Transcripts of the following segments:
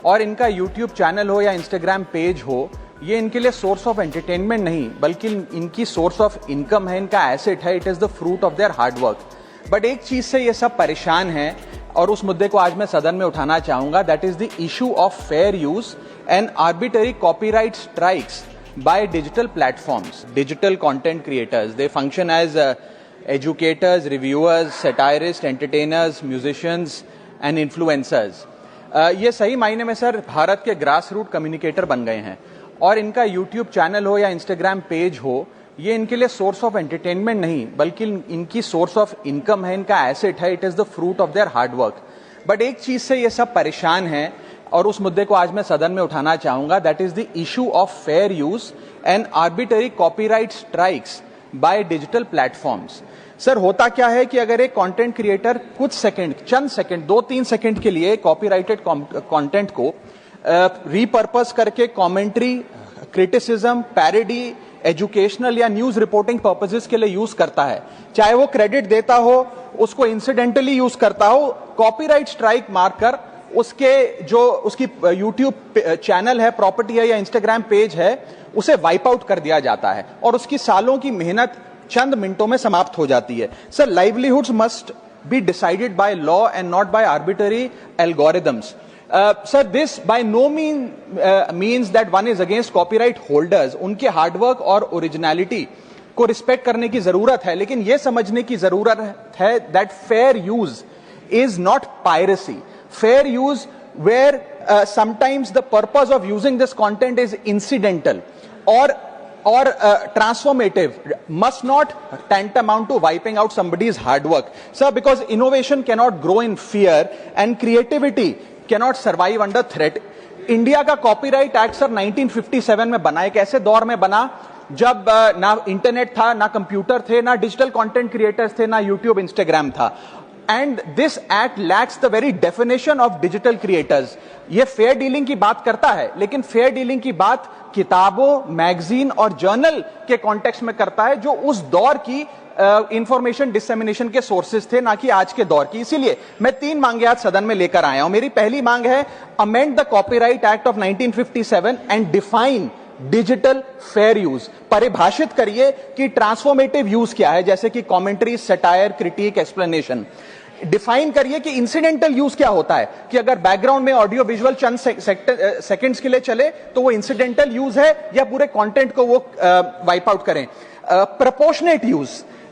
और इनका YouTube channel हो या इंस्टाग्राम पेज हो, ये इनके लिए सोर्स ऑफ एंटरटेनमेंट नहीं बल्कि इनकी सोर्स ऑफ इनकम है, इनका एसेट है। It is the fruit of their hard work. But एक चीज से ये सब परेशान है और उस मुद्दे को आज मैं सदन में उठाना चाहूंगा, that is the issue of fair use and arbitrary copyright strikes by digital platforms, digital content creators. They function as educators, reviewers, satirists, entertainers, musicians and influencers. ये सही मायने में सर भारत के ग्रास रूट कम्युनिकेटर बन गए हैं और इनका यूट्यूब चैनल हो या इंस्टाग्राम पेज हो, ये इनके लिए सोर्स ऑफ एंटरटेनमेंट नहीं बल्कि इनकी सोर्स ऑफ इनकम है, इनका एसेट है। It is the fruit of their hard work. But एक चीज से ये सब परेशान है और उस मुद्दे को आज मैं सदन में उठाना चाहूंगा, that is the issue of fair use and arbitrary copyright strikes by digital platforms. Sir होता क्या है कि अगर एक कंटेंट क्रिएटर कुछ सेकंड, चंद सेकंड, 2-3 सेकंड के लिए कॉपीराइटेड कंटेंट को रीपर्पस करके कमेंट्री, क्रिटिसिज्म, पैरोडी, एजुकेशनल या न्यूज रिपोर्टिंग पर्पसेस के लिए यूज करता है, चाहे वो क्रेडिट देता हो, उसको इंसिडेंटली यूज करता हो, कॉपीराइट स्ट्राइक मारकर उसके जो उसकी यूट्यूब चैनल है, प्रॉपर्टी है या इंस्टाग्राम पेज है, उसे वाइप आउट कर दिया जाता है और उसकी सालों की मेहनत चंद मिनटों में समाप्त हो जाती है। Sir livelihoods must be decided by law and not by arbitrary algorithms. Sir this by no means that one is against copyright holders. उनके हार्डवर्क और ओरिजिनलिटी को रिस्पेक्ट करने की जरूरत है, लेकिन यह समझने की जरूरत है that fair use is not piracy. Fair use where sometimes the purpose of using this content is incidental or transformative must not tantamount to wiping out somebody's hard work. Sir, because innovation cannot grow in fear and creativity cannot survive under threat. India का copyright act sir 1957 में बना, एक ऐसे दौर में बना जब ना इंटरनेट था, ना कंप्यूटर थे, ना डिजिटल कंटेंट क्रिएटर्स थे, ना यूट्यूब, इंस्टाग्राम था। And this act lacks the very definition of digital creators. ये फेयर डीलिंग की बात करता है, लेकिन फेयर डीलिंग की बात किताबों, मैगजीन और जर्नल के कॉन्टेक्स्ट में करता है, जो उस दौर की इंफॉर्मेशन डिसेमिनेशन के सोर्सेज थे, ना कि आज के दौर की। इसीलिए मैं 3 मांगे आज सदन में लेकर आया हूं। मेरी पहली मांग है, amend the copyright act of 1957 and define digital fair use. परिभाषित करिए कि ट्रांसफॉर्मेटिव यूज क्या है, जैसे कि commentary, satire, critic, explanation. Define करिए कि इंसिडेंटल यूज क्या होता है, कि अगर बैकग्राउंड में ऑडियो विजुअल चंद सेकंड्स के लिए चले तो वो इंसिडेंटल यूज है या पूरे कंटेंट को वो वाइप आउट करें। Proportionate use,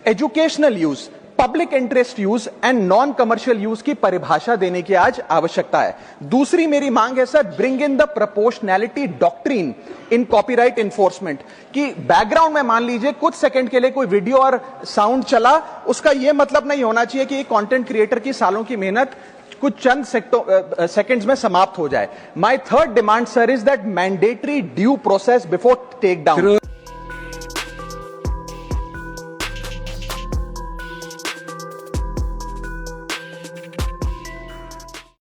educational use, public interest use and non commercial use की परिभाषा देने की आज आवश्यकता है। दूसरी मेरी मांग है sir, bring in the proportionality doctrine in copyright enforcement. कि बैकग्राउंड में मान लीजिए कुछ सेकंड के लिए कोई वीडियो और साउंड चला, उसका यह मतलब नहीं होना चाहिए कि कंटेंट क्रिएटर की सालों की मेहनत कुछ चंद सेकंड्स में समाप्त हो जाए। My third demand sir is that mandatory due process before take down.